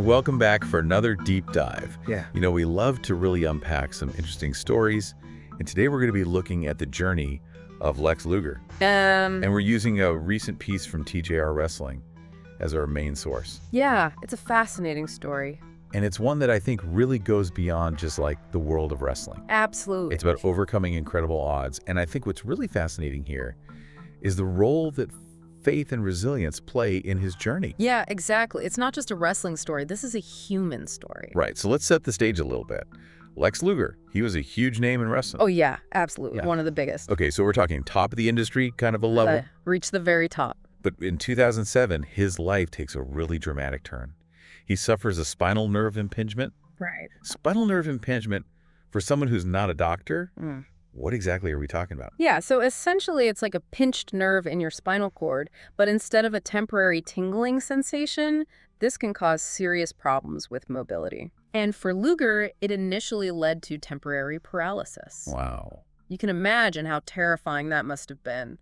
And welcome back for another deep dive. Yeah. You know, we love to really unpack some interesting stories, and today we're going to be looking at the journey of Lex Luger. And we're using a recent piece from TJR Wrestling as our main source. Yeah, it's a fascinating story. And it's one that I think really goes beyond just like the world of wrestling. Absolutely. It's about overcoming incredible odds. And I think what's really fascinating here is the role that faith and resilience play in his journey. Yeah, exactly. It's not just a wrestling story. This is a human story. Right. So let's set the stage a little bit. Lex Luger, he was a huge name in wrestling. Oh, yeah, absolutely. Yeah. One of the biggest. Okay, so we're talking top of the industry kind of a level. Reach the very top. But in 2007, his life takes a really dramatic turn. He suffers a spinal nerve impingement. Right. Spinal nerve impingement, for someone who's not a doctor, Mm. what exactly are we talking about? Yeah, so essentially it's like a pinched nerve in your spinal cord, but instead of a temporary tingling sensation, this can cause serious problems with mobility. And for Luger, it initially led to temporary paralysis. Wow. You can imagine how terrifying that must have been.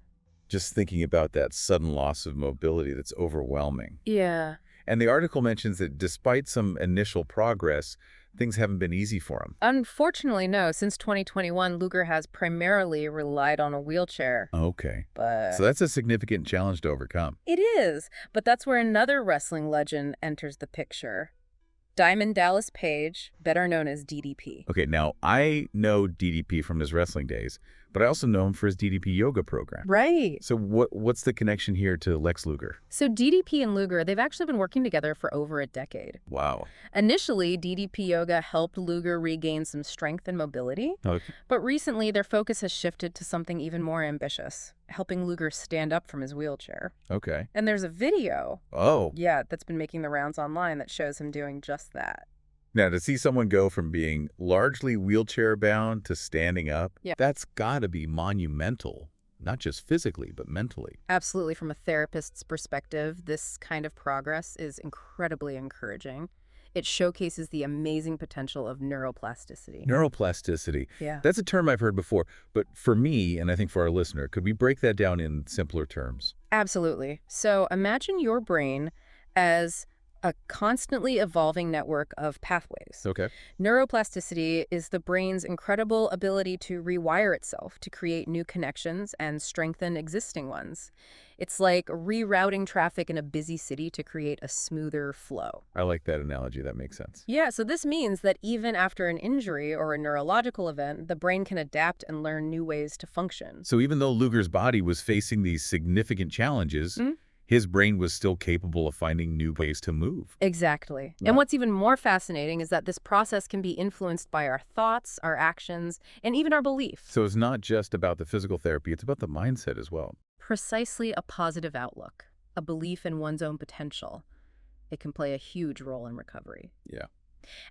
Just thinking about that sudden loss of mobility, that's overwhelming. Yeah. And the article mentions that despite some initial progress, things haven't been easy for him. Unfortunately, no. Since 2021, Luger has primarily relied on a wheelchair. Okay. But So that's a significant challenge to overcome. it is. But that's where another wrestling legend enters the picture. Diamond Dallas Page, better known as DDP. Okay, now I know DDP from his wrestling days, but I also know him for his DDP yoga program. Right. So what's the connection here to Lex Luger? So DDP and Luger, they've actually been working together for over a decade. Wow. Initially, DDP yoga helped Luger regain some strength and mobility. Okay. But recently, their focus has shifted to something even more ambitious, helping Luger stand up from his wheelchair. Okay. And there's a video, Oh. yeah, that's been making the rounds online that shows him doing just that. Now, to see someone go from being largely wheelchair-bound to standing up, Yeah. that's got to be monumental, not just physically, but mentally. Absolutely, from a therapist's perspective, this kind of progress is incredibly encouraging. It showcases the amazing potential of neuroplasticity. Neuroplasticity. Yeah. That's a term I've heard before, but for me, and I think for our listener, could we break that down in simpler terms? Absolutely. So imagine your brain as a constantly evolving network of pathways. Okay. Neuroplasticity is the brain's incredible ability to rewire itself to create new connections and strengthen existing ones. It's like rerouting traffic in a busy city to create a smoother flow. I like that analogy. That makes sense. Yeah, so this means that even after an injury or a neurological event, the brain can adapt and learn new ways to function. So even though Luger's body was facing these significant challenges, his brain was still capable of finding new ways to move. Exactly. Yeah. And what's even more fascinating is that this process can be influenced by our thoughts, our actions, and even our beliefs. So it's not just about the physical therapy, it's about the mindset as well. Precisely a positive outlook, a belief in one's own potential. It can play a huge role in recovery. Yeah.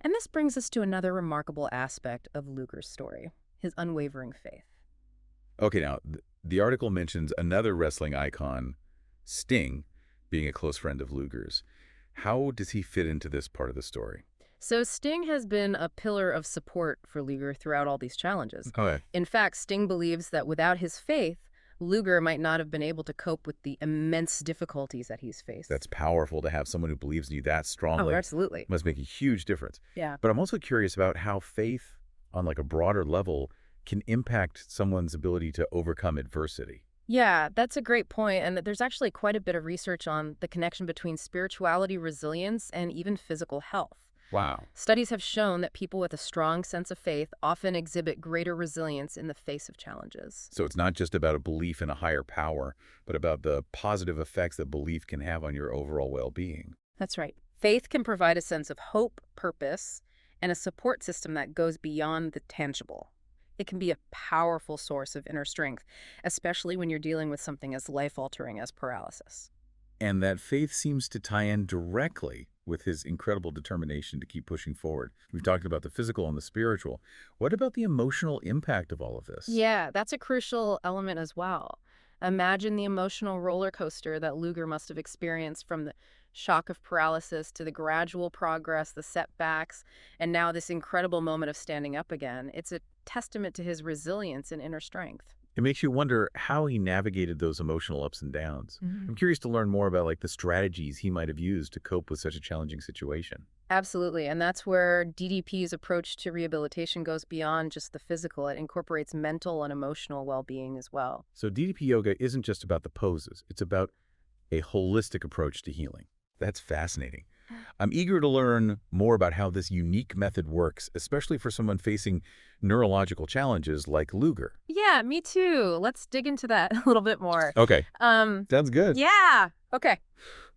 And this brings us to another remarkable aspect of Luger's story, his unwavering faith. Okay, now, the article mentions another wrestling icon, Sting, being a close friend of Luger's. How does he fit into this part of the story? So Sting has been a pillar of support for Luger throughout all these challenges. Okay. In fact, Sting believes that without his faith, Luger might not have been able to cope with the immense difficulties that he's faced. That's powerful to have someone who believes in you that strongly. Oh, absolutely. Must make a huge difference. Yeah. But I'm also curious about how faith on like a broader level can impact someone's ability to overcome adversity. Yeah, that's a great point. And there's actually quite a bit of research on the connection between spirituality, resilience, and even physical health. Wow. Studies have shown that people with a strong sense of faith often exhibit greater resilience in the face of challenges. So it's not just about a belief in a higher power, but about the positive effects that belief can have on your overall well-being. That's right. Faith can provide a sense of hope, purpose, and a support system that goes beyond the tangible. It can be a powerful source of inner strength, especially when you're dealing with something as life-altering as paralysis. And that faith seems to tie in directly with his incredible determination to keep pushing forward. We've talked about the physical and the spiritual. What about the emotional impact of all of this? Yeah, that's a crucial element as well. Imagine the emotional roller coaster that Luger must have experienced, from the shock of paralysis to the gradual progress, the setbacks, and now this incredible moment of standing up again. It's a testament to his resilience and inner strength. It makes you wonder how he navigated those emotional ups and downs. I'm curious to learn more about like the strategies he might have used to cope with such a challenging situation. Absolutely. And that's where DDP's approach to rehabilitation goes beyond just the physical. It incorporates mental and emotional well-being as well. So DDP yoga isn't just about the poses. It's about a holistic approach to healing. That's fascinating. I'm eager to learn more about how this unique method works, especially for someone facing neurological challenges like Luger. Yeah, me too. Let's dig into that a little bit more. Okay. Sounds good. Yeah. Okay.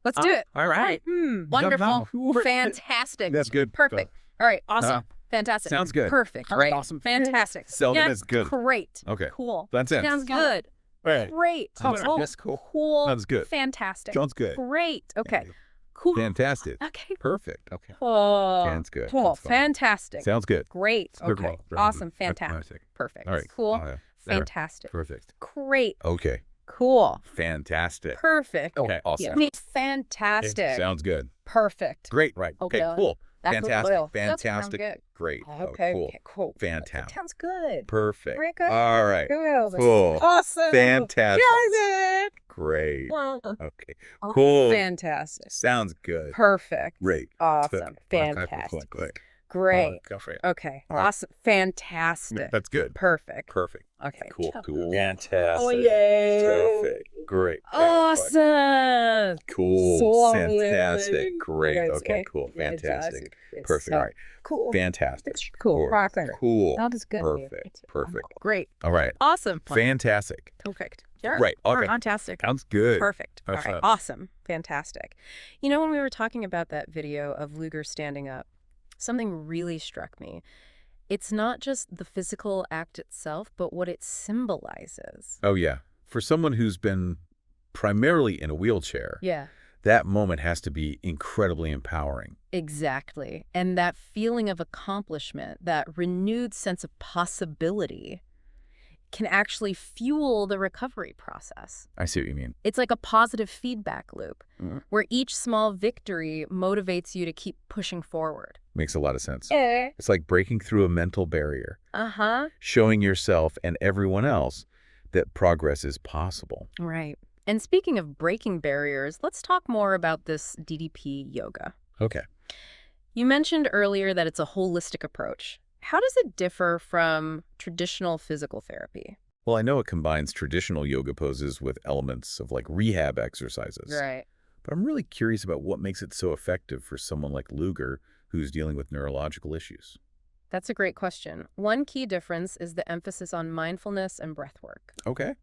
Let's do it. All right. Wonderful. Fantastic. That's good. Perfect. All right. Awesome. Fantastic. Sounds good. Perfect. Great. Awesome. Fantastic. Seldom is good. Great. Okay. Cool. That's it. Sounds good. Right. Great. That's cool. Cool. Sounds good. Fantastic. Sounds good. Great. Okay. Cool. Fantastic. Okay. Perfect. Okay. Oh. Sounds good. Cool. That's fine. Fantastic. Sounds good. Great. Good Okay. call. Awesome. Fantastic. Perfect. All right. Cool. There. Fantastic. Perfect. Great. Okay. Cool. Fantastic. Perfect. Okay. Awesome. Fantastic. Sounds good. Perfect. Great. Right. Okay. Cool. That's Fantastic. That sounds Fantastic. good. Great. Okay. Cool. Okay, cool. Fantastic. That sounds good. Perfect. Very good. All right. Good. Cool. Awesome. Fantastic. Good. Great. Okay. Oh, Cool. Fantastic. Sounds good. Perfect. Great. Awesome. Fantastic. Great. Go for it. Okay. All right. Awesome. Fantastic. That's good. Perfect. Perfect. Okay. Cool. Cool. Fantastic. Oh, yay. Perfect. Great. Awesome. Cool. So Fantastic. Great. Yes, Okay. Cool. Fantastic. Perfect. So All right. cool. Fantastic. Cool. Perfect. Cool. That is good. Perfect. Perfect. Great. All right. Awesome. Fantastic. Perfect. Sure. Right. Okay. Fantastic. Sounds good. Perfect. All That's right. fine. Awesome. Fantastic. You know, when we were talking about that video of Luger standing up, something really struck me. It's not just the physical act itself, but what it symbolizes. Oh, yeah. For someone who's been primarily in a wheelchair, Yeah. that moment has to be incredibly empowering. Exactly. And that feeling of accomplishment, that renewed sense of possibility, can actually fuel the recovery process. I see what you mean. It's like a positive feedback loop Mm-hmm. where each small victory motivates you to keep pushing forward. Makes a lot of sense. It's like breaking through a mental barrier, showing yourself and everyone else that progress is possible. Right. And speaking of breaking barriers, let's talk more about this DDP yoga. Okay. You mentioned earlier that it's a holistic approach. How does it differ from traditional physical therapy? Well, I know it combines traditional yoga poses with elements of like rehab exercises. Right. But I'm really curious about what makes it so effective for someone like Luger who's dealing with neurological issues. That's a great question. One key difference is the emphasis on mindfulness and breath work. Okay.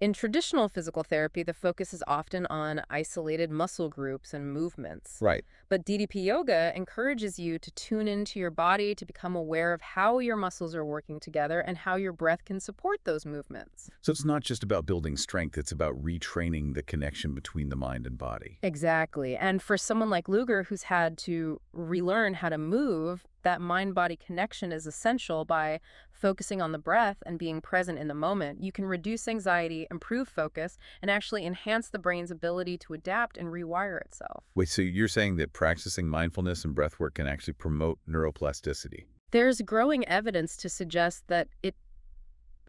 In traditional physical therapy, the focus is often on isolated muscle groups and movements. Right. But DDP yoga encourages you to tune into your body, to become aware of how your muscles are working together and how your breath can support those movements. So it's not just about building strength, it's about retraining the connection between the mind and body. Exactly. And for someone like Luger who's had to relearn how to move, that mind-body connection is essential. By focusing on the breath and being present in the moment, you can reduce anxiety, improve focus, and actually enhance the brain's ability to adapt and rewire itself. Wait, so you're saying that practicing mindfulness and breath work can actually promote neuroplasticity? There's growing evidence to suggest that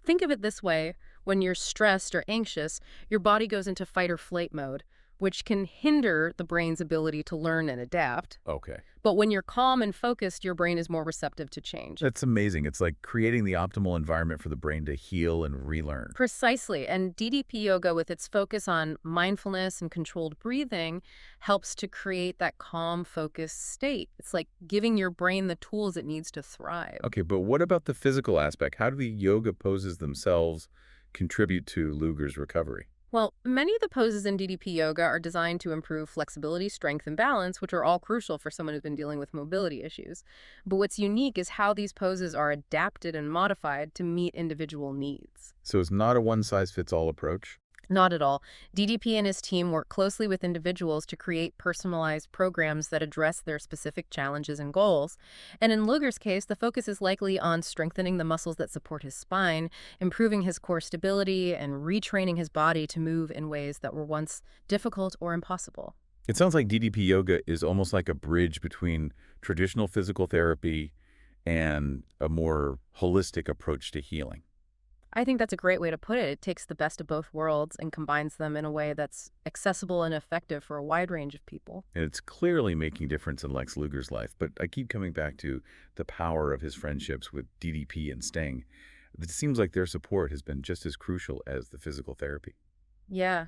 think of it this way, when you're stressed or anxious, your body goes into fight or flight mode, which can hinder the brain's ability to learn and adapt. Okay. But when you're calm and focused, your brain is more receptive to change. That's amazing. It's like creating the optimal environment for the brain to heal and relearn. Precisely. And DDP yoga, with its focus on mindfulness and controlled breathing, helps to create that calm, focused state. It's like giving your brain the tools it needs to thrive. Okay, but what about the physical aspect? How do the yoga poses themselves contribute to Luger's recovery? Well, many of the poses in DDP yoga are designed to improve flexibility, strength, and balance, which are all crucial for someone who's been dealing with mobility issues. But what's unique is how these poses are adapted and modified to meet individual needs. So it's not a one-size-fits-all approach? Not at all. DDP and his team work closely with individuals to create personalized programs that address their specific challenges and goals. And in Luger's case, the focus is likely on strengthening the muscles that support his spine, improving his core stability, and retraining his body to move in ways that were once difficult or impossible. It sounds like DDP yoga is almost like a bridge between traditional physical therapy and a more holistic approach to healing. I think that's a great way to put it. It takes the best of both worlds and combines them in a way that's accessible and effective for a wide range of people. And it's clearly making a difference in Lex Luger's life, but I keep coming back to the power of his friendships with DDP and Sting. It seems like their support has been just as crucial as the physical therapy. Yeah,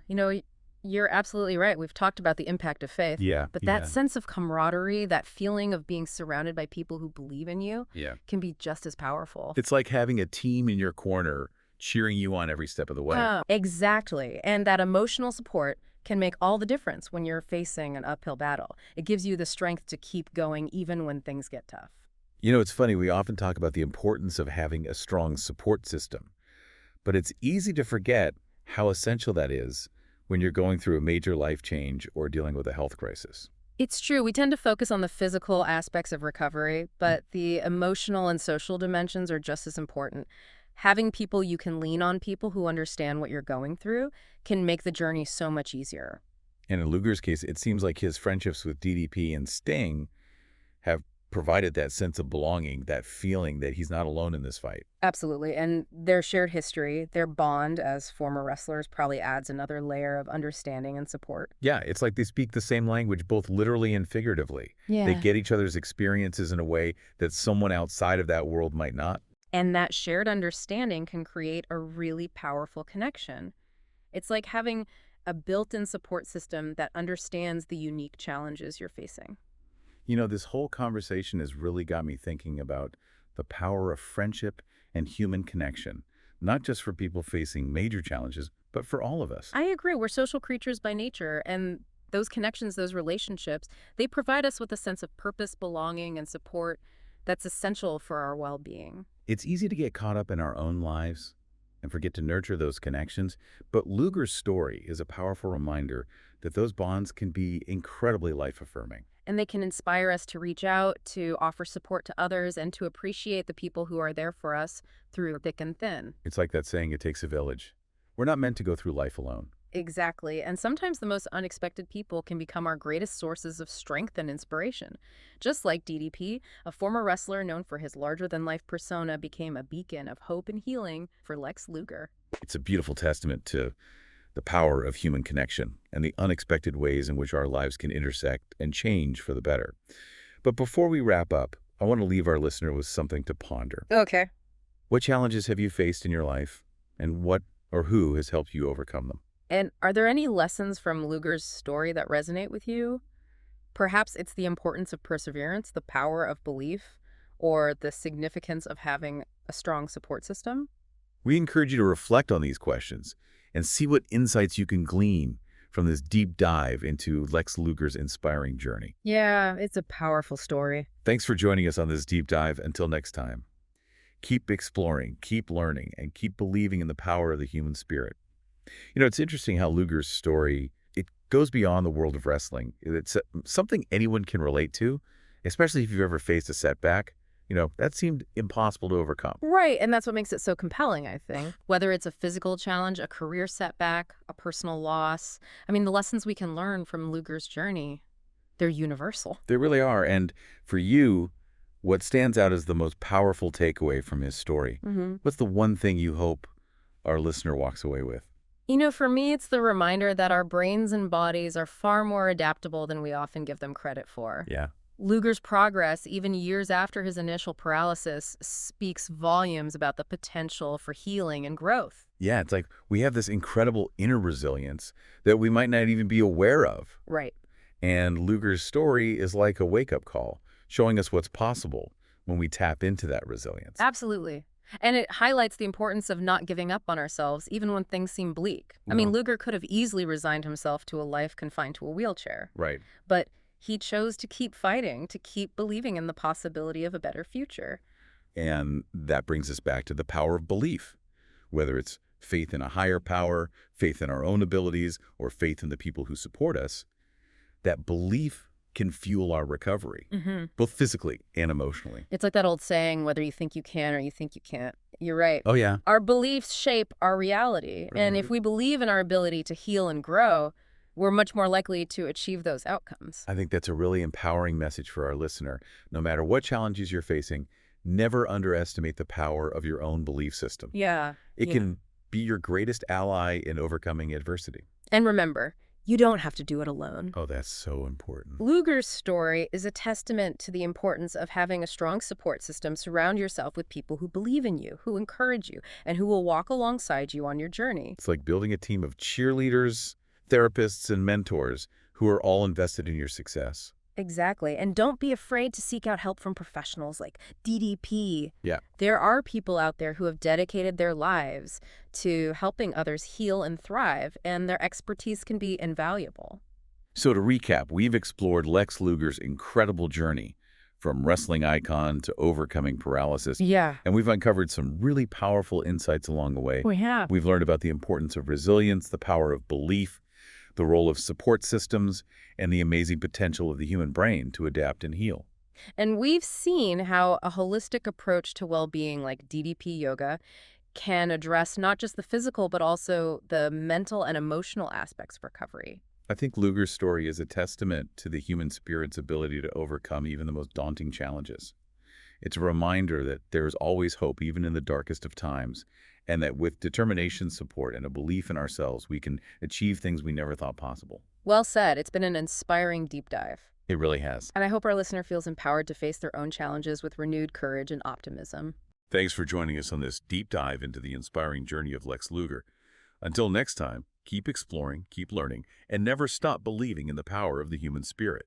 you're absolutely right. We've talked about the impact of faith. Yeah. But that sense of camaraderie, that feeling of being surrounded by people who believe in you, can be just as powerful. It's like having a team in your corner cheering you on every step of the way. Exactly. And that emotional support can make all the difference when you're facing an uphill battle. It gives you the strength to keep going even when things get tough. It's funny, we often talk about the importance of having a strong support system, but it's easy to forget how essential that is when you're going through a major life change or dealing with a health crisis. It's true. We tend to focus on the physical aspects of recovery, but the emotional and social dimensions are just as important. Having people you can lean on, people who understand what you're going through, can make the journey so much easier. And in Luger's case, it seems like his friendships with DDP and Sting have provided that sense of belonging, that feeling that he's not alone in this fight. Absolutely. And their shared history, their bond as former wrestlers probably adds another layer of understanding and support. Yeah, it's like they speak the same language, both literally and figuratively. Yeah. They get each other's experiences in a way that someone outside of that world might not. And that shared understanding can create a really powerful connection. It's like having a built-in support system that understands the unique challenges you're facing. This whole conversation has really got me thinking about the power of friendship and human connection, not just for people facing major challenges, but for all of us. I agree. We're social creatures by nature, and those connections, those relationships, they provide us with a sense of purpose, belonging, and support that's essential for our well-being. It's easy to get caught up in our own lives and forget to nurture those connections, but Luger's story is a powerful reminder that those bonds can be incredibly life-affirming. And they can inspire us to reach out, to offer support to others, and to appreciate the people who are there for us through thick and thin. It's like that saying, it takes a village. We're not meant to go through life alone. Exactly. And sometimes the most unexpected people can become our greatest sources of strength and inspiration. Just like DDP, a former wrestler known for his larger-than-life persona became a beacon of hope and healing for Lex Luger. It's a beautiful testament to the power of human connection and the unexpected ways in which our lives can intersect and change for the better. But before we wrap up, I want to leave our listener with something to ponder. Okay. What challenges have you faced in your life, and what or who has helped you overcome them? And are there any lessons from Luger's story that resonate with you? Perhaps it's the importance of perseverance, the power of belief, or the significance of having a strong support system? We encourage you to reflect on these questions and see what insights you can glean from this deep dive into Lex Luger's inspiring journey. Yeah, it's a powerful story. Thanks for joining us on this deep dive. Until next time, keep exploring, keep learning, and keep believing in the power of the human spirit. It's interesting how Luger's story, it goes beyond the world of wrestling. It's something anyone can relate to, especially if you've ever faced a setback. That seemed impossible to overcome. Right, and that's what makes it so compelling, I think. Whether it's a physical challenge, a career setback, a personal loss, the lessons we can learn from Luger's journey, they're universal. They really are. And for you, what stands out as the most powerful takeaway from his story? What's the one thing you hope our listener walks away with? For me, it's the reminder that our brains and bodies are far more adaptable than we often give them credit for. Yeah. Luger's progress, even years after his initial paralysis, speaks volumes about the potential for healing and growth. Yeah, it's like we have this incredible inner resilience that we might not even be aware of. Right. And Luger's story is like a wake-up call, showing us what's possible when we tap into that resilience. Absolutely. And it highlights the importance of not giving up on ourselves, even when things seem bleak. Luger could have easily resigned himself to a life confined to a wheelchair. Right. But he chose to keep fighting, to keep believing in the possibility of a better future. And that brings us back to the power of belief, whether it's faith in a higher power, faith in our own abilities, or faith in the people who support us. That belief can fuel our recovery, both physically and emotionally. It's like that old saying, whether you think you can or you think you can't. You're right. Oh, yeah. Our beliefs shape our reality. Right. And if we believe in our ability to heal and grow, we're much more likely to achieve those outcomes. I think that's a really empowering message for our listener. No matter what challenges you're facing, Never underestimate the power of your own belief system. Yeah. It can be your greatest ally in overcoming adversity. And remember, you don't have to do it alone. Oh, that's so important. Luger's story is a testament to the importance of having a strong support system. Surround yourself with people who believe in you, who encourage you, and who will walk alongside you on your journey. It's like building a team of cheerleaders, therapists, and mentors who are all invested in your success. Exactly. And don't be afraid to seek out help from professionals like DDP. Yeah. There are people out there who have dedicated their lives to helping others heal and thrive, and their expertise can be invaluable. So to recap, we've explored Lex Luger's incredible journey from wrestling icon to overcoming paralysis. Yeah. And we've uncovered some really powerful insights along the way. We have. We've learned about the importance of resilience, the power of belief, the role of support systems, and the amazing potential of the human brain to adapt and heal. And we've seen how a holistic approach to well-being like DDP yoga can address not just the physical, but also the mental and emotional aspects of recovery. I think Luger's story is a testament to the human spirit's ability to overcome even the most daunting challenges. It's a reminder that there is always hope, even in the darkest of times, and that with determination, support, and a belief in ourselves, we can achieve things we never thought possible. Well said. It's been an inspiring deep dive. It really has. And I hope our listener feels empowered to face their own challenges with renewed courage and optimism. Thanks for joining us on this deep dive into the inspiring journey of Lex Luger. Until next time, keep exploring, keep learning, and never stop believing in the power of the human spirit.